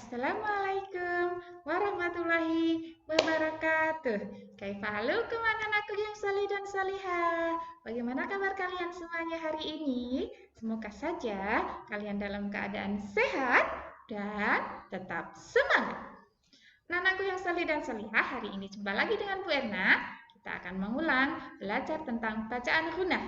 Assalamualaikum warahmatullahi wabarakatuh. Kaifahalukum anak-anakku yang salih dan salihah. Bagaimana kabar kalian semuanya hari ini? Semoga saja kalian dalam keadaan sehat dan tetap semangat. Anak-anakku yang salih dan salihah, hari ini jumpa lagi dengan Bu Erna. Kita akan mengulang belajar tentang bacaan ghunah.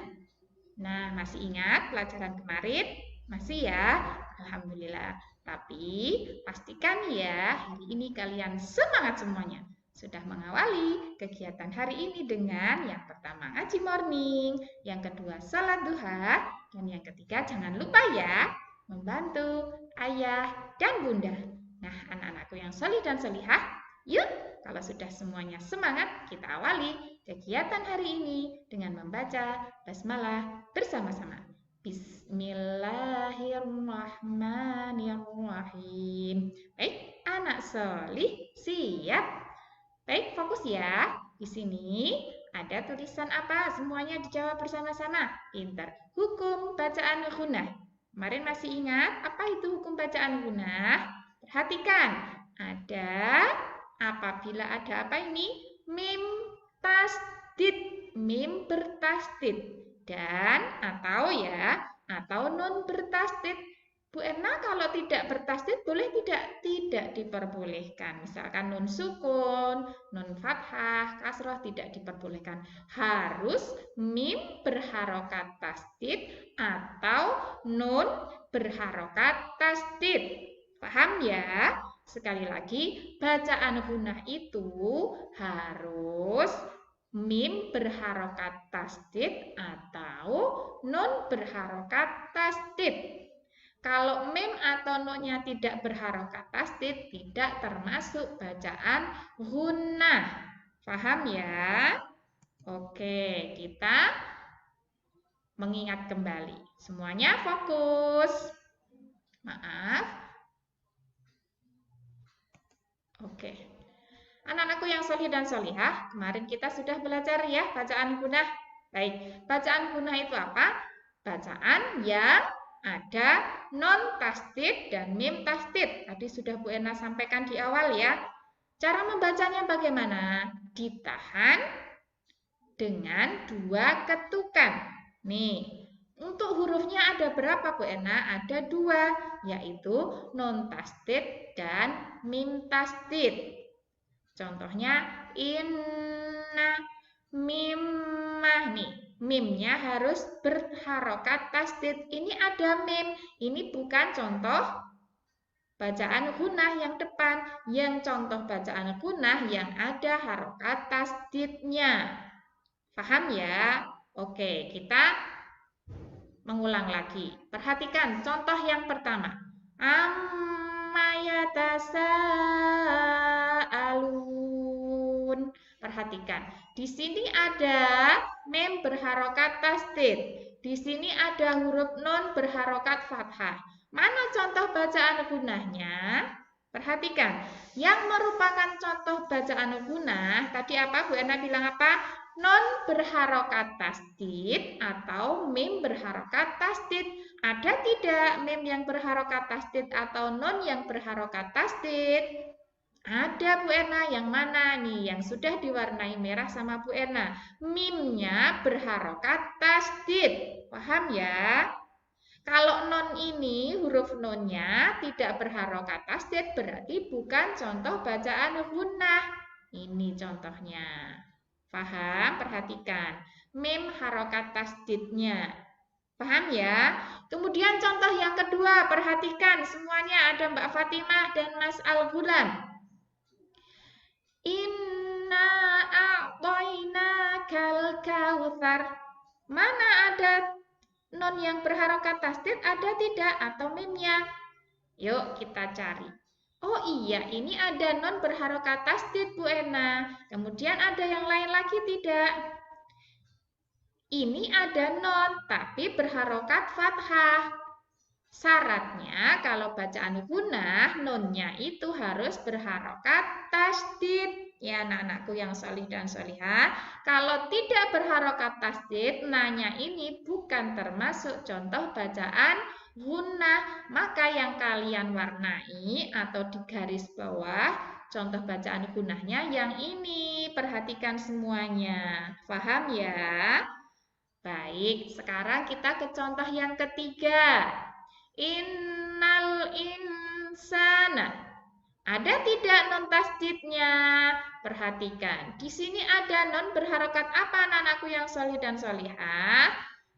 Nah, masih ingat pelajaran kemarin? Masih ya? Alhamdulillah. Tapi pastikan ya, hari ini kalian semangat semuanya. Sudah mengawali kegiatan hari ini dengan yang pertama ngaji morning, yang kedua salat duha, dan yang ketiga jangan lupa ya, membantu ayah dan bunda. Nah, anak-anakku yang solih dan solihah, yuk kalau sudah semuanya semangat, kita awali kegiatan hari ini dengan membaca basmalah bersama-sama. Bismillahirrahmanirrahim. Baik, anak solih, siap? Baik, fokus ya. Di sini ada tulisan apa? Semuanya dijawab bersama-sama. Pintar. Hukum bacaan ghunah. Kemarin masih ingat apa itu hukum bacaan ghunah? Perhatikan, ada apabila ada apa ini? Mim tasdid, mim bertasdid. Dan atau nun bertasdid. Bu Erna kalau tidak bertasdid boleh tidak? Tidak diperbolehkan. Misalkan nun sukun, nun fathah, kasroh tidak diperbolehkan. Harus mim berharokat tasdid atau nun berharokat tasdid. Paham ya? Sekali lagi, bacaan ghunah itu harus mim berharokat tasdid atau nun berharokat tasdid. Kalau mim atau nunnya tidak berharokat tasdid, tidak termasuk bacaan ghunah. Paham ya? Oke, kita mengingat kembali. Semuanya fokus. Maaf. Oke. Anak-anakku yang solih dan solihah, kemarin kita sudah belajar ya bacaan ghunah. Baik, bacaan ghunah itu apa? Bacaan yang ada non tasdid dan mim tasdid. Tadi sudah Bu Erna sampaikan di awal ya. Cara membacanya bagaimana? Ditahan dengan 2 ketukan. Nih, untuk hurufnya ada berapa Bu Erna? Ada 2, yaitu non tasdid dan mim tasdid. Contohnya inna, mimah nih. Mimnya harus berharokat tasdid. Ini ada mim. Ini bukan contoh bacaan ghunah yang depan. Yang contoh bacaan ghunah yang ada harokat tasdidnya. Paham ya? Oke, kita mengulang lagi. Perhatikan contoh yang pertama. Ammayatasa'alun. Perhatikan, di sini ada mim berharokat tasdid. Di sini ada huruf nun berharokat fathah. Mana contoh bacaan ghunahnya? Perhatikan, yang merupakan contoh bacaan ghunah tadi apa? Bu Erna bilang apa? Non berharokat tasdid atau mim berharokat tasdid. Ada tidak mim yang berharokat tasdid atau nun yang berharokat tasdid? Ada Bu Erna, yang mana nih? Yang sudah diwarnai merah sama Bu Erna. Mimnya berharokat tasdid. Paham ya? Kalau non ini, huruf nonnya tidak berharokat tasdid, berarti bukan contoh bacaan ghunah. Ini contohnya. Paham? Perhatikan. Mim harokat tasdidnya. Paham ya? Kemudian contoh yang kedua, perhatikan semuanya ada Mbak Fatimah dan Mas Al-Ghulam. Inna a'toinakal kautsar. Mana ada non yang berharokat tasdid, ada tidak? Atau mimnya? Yuk kita cari. Oh iya, ini ada non berharokat tasdid Bu Erna. Kemudian ada yang lain lagi tidak? Ini ada non, tapi berharokat fathah. Syaratnya kalau bacaan ghunah, nonnya itu harus berharokat tasdid. Ya anak-anakku yang solih dan solihah, kalau tidak berharokat tasdid, nanya ini bukan termasuk contoh bacaan gunnah, maka yang kalian warnai atau di garis bawah contoh bacaan gunnahnya yang ini. Perhatikan semuanya. Paham ya? Baik, sekarang kita ke contoh yang ketiga. Innal insana. Ada tidak non tasdidnya? Perhatikan, di sini ada non berharokat apa anak-anakku yang solih dan solihah?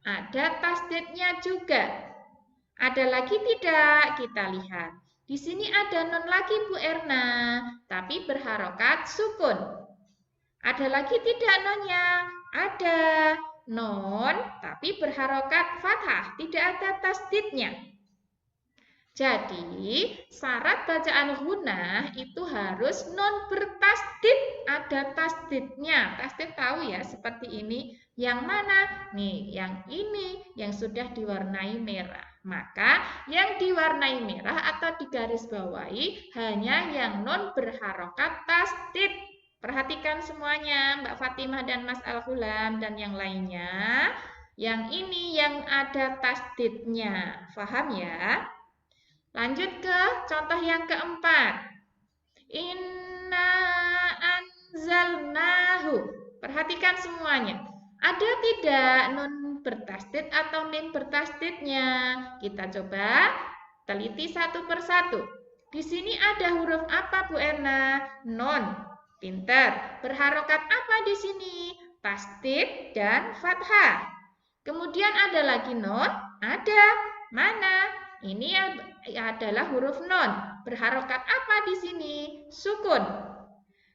Ada tasdidnya juga. Ada lagi tidak? Kita lihat. Di sini ada non lagi Bu Erna, tapi berharokat sukun. Ada lagi tidak nonnya? Ada non, tapi berharokat fathah, tidak ada tasdidnya. Jadi, syarat bacaan gunnah itu harus non bertasdid, ada tasdidnya. Tasdid tahu ya, seperti ini. Yang mana? Nih, yang ini yang sudah diwarnai merah. Maka yang diwarnai merah atau digarisbawahi hanya yang non berharokat tasdid. Perhatikan semuanya, Mbak Fatimah dan Mas Al-Hulam dan yang lainnya. Yang ini yang ada tasdidnya. Paham ya? Lanjut ke contoh yang keempat. Inna anzalnahu. Perhatikan semuanya. Ada tidak nun bertasdid atau mim bertasdidnya? Kita coba teliti satu persatu. Di sini ada huruf apa Bu Erna? Non. Pinter. Berharokat apa di sini? Tasdid dan fathah. Kemudian ada lagi non? Ada. Mana? Ini adalah huruf non. Berharokat apa di sini? Sukun.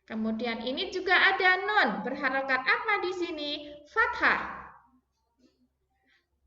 Kemudian ini juga ada non. Berharokat apa di sini? Fathah.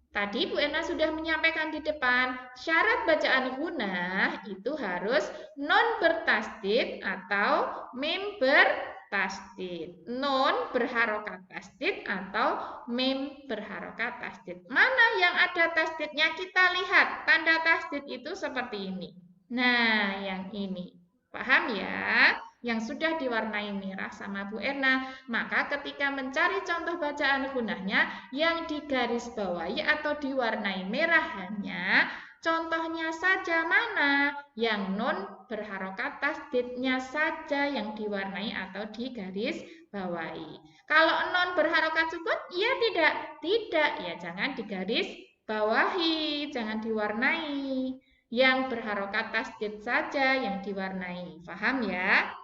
Tadi Bu Ena sudah menyampaikan di depan, syarat bacaan gunnah itu harus non bertasdid atau mim bertasdid. Non berharokat tasdid atau mim berharokat tasdid. Mana yang ada tasdidnya? Kita lihat tanda tasdid itu seperti ini. Nah, yang ini. Paham ya? Yang sudah diwarnai merah sama Bu Erna. Maka ketika mencari contoh bacaan gunnahnya yang digarisbawahi atau diwarnai merah hanya contohnya saja mana? Yang non berharokat tasdidnya saja yang diwarnai atau digarisbawahi. Kalau non berharokat sukun, iya tidak? Tidak, ya jangan digarisbawahi, jangan diwarnai. Yang berharokat tasdid saja yang diwarnai. Paham ya?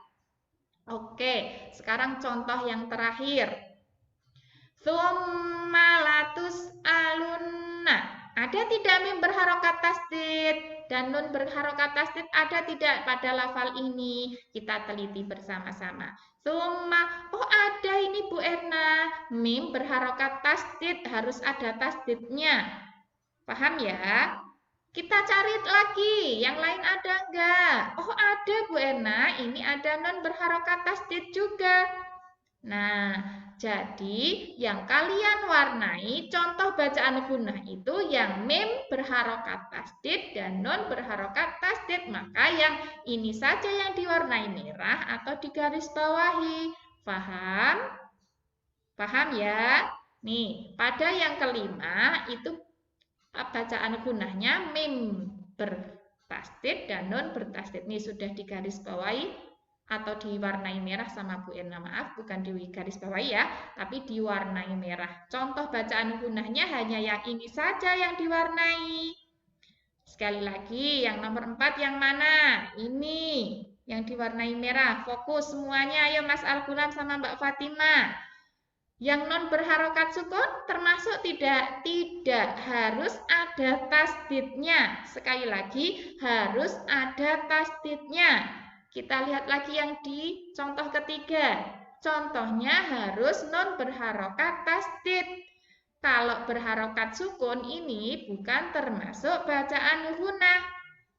Oke, sekarang contoh yang terakhir. Tsumma latus'alunna. Ada tidak mim berharokat tasdid dan nun berharokat tasdid ada tidak pada lafal ini? Kita teliti bersama-sama. Tsumma, oh ada ini Bu Erna. Mim berharokat tasdid harus ada tasdidnya. Paham ya? Kita cari lagi, yang lain ada enggak? Oh ada Bu Erna, ini ada non berharokat tasdid juga. Nah, jadi yang kalian warnai contoh bacaan gunnah itu yang mim berharokat tasdid dan non berharokat tasdid. Maka yang ini saja yang diwarnai merah atau digarisbawahi. Paham? Paham ya? Nih, pada yang kelima itu bacaan gunnahnya mim bertasdid dan nun bertasdid. Ini sudah digarisbawahi atau diwarnai merah sama Bu Erna. Maaf, bukan digarisbawahi ya, tapi diwarnai merah. Contoh bacaan gunnahnya hanya yang ini saja yang diwarnai. Sekali lagi, yang nomor 4 yang mana? Ini yang diwarnai merah. Fokus semuanya, ayo Mas Al-Gulam sama Mbak Fatimah. Yang non berharokat sukun termasuk tidak? Tidak, harus ada tasdidnya. Sekali lagi, harus ada tasdidnya. Kita lihat lagi yang di contoh ketiga. Contohnya harus non berharokat tasdid. Kalau berharokat sukun ini bukan termasuk bacaan gunnah.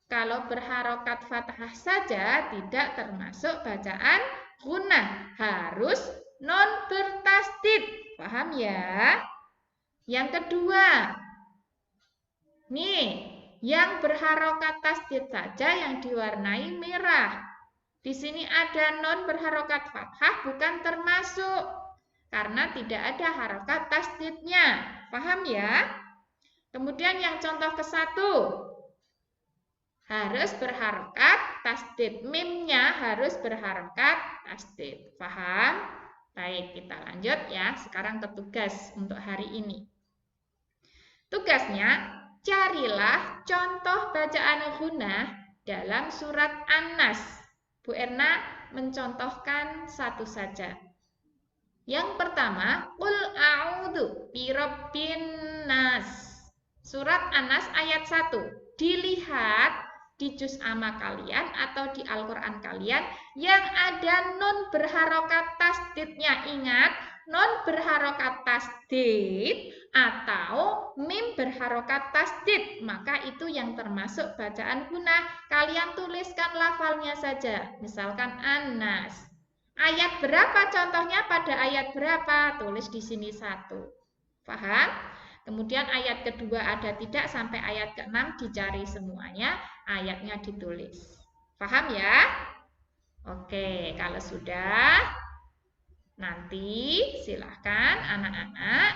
Kalau berharokat fathah saja tidak termasuk bacaan gunnah. Harus non bertasdid. Paham ya? Yang kedua. Nih, yang berharokat tasdid saja yang diwarnai merah. Di sini ada non berharokat fathah bukan termasuk. Karena tidak ada harokat tasdidnya. Paham ya? Kemudian yang contoh ke-1. harus berharokat tasdid. Mimnya harus berharokat tasdid. Paham? Baik, kita lanjut ya. Sekarang ke tugas untuk hari ini. Tugasnya, carilah contoh bacaan gunah dalam surat An-Nas. Bu Erna mencontohkan satu saja. Yang pertama, Qul a'udzu birabbin nas. Surat An-Nas ayat 1. Dilihat di juz amma kalian atau di Al-Quran kalian yang ada nun berharokat tasdidnya. Ingat, nun berharokat tasdid atau mim berharokat tasdid, maka itu yang termasuk bacaan gunah. Kalian tuliskan lafalnya saja, misalkan An-Nas. Ayat berapa contohnya, pada ayat berapa? Tulis di sini 1. Paham? Kemudian ayat kedua ada tidak sampai ayat ke-6 dicari semuanya, ayatnya ditulis. Paham ya? Oke, kalau sudah, nanti silahkan anak-anak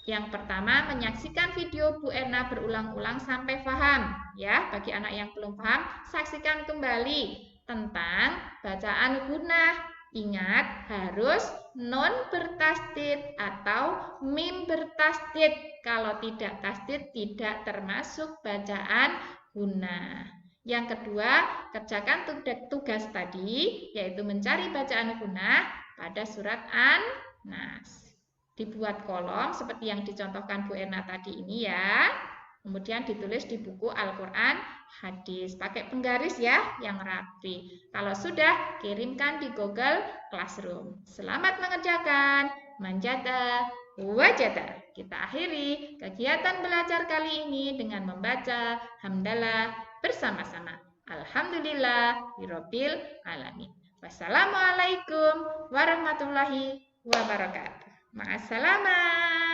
yang pertama menyaksikan video Bu Erna berulang-ulang sampai paham. Ya, bagi anak yang belum paham, saksikan kembali tentang bacaan gunah. Ingat, harus nun bertasdid atau mim bertasdid. Kalau tidak tasdid, tidak termasuk bacaan gunah. Yang kedua, kerjakan tugas tadi, yaitu mencari bacaan gunah pada surat An-Nas. Dibuat kolom seperti yang dicontohkan Bu Erna tadi ini ya. Kemudian ditulis di buku Al-Quran Hadis. Pakai penggaris ya, yang rapi. Kalau sudah, kirimkan di Google Classroom. Selamat mengerjakan. Manjata wajata. Kita akhiri kegiatan belajar kali ini dengan membaca hamdalah bersama-sama. Alhamdulillah birabbil alamin. Wassalamualaikum warahmatullahi wabarakatuh. Ma'assalamah.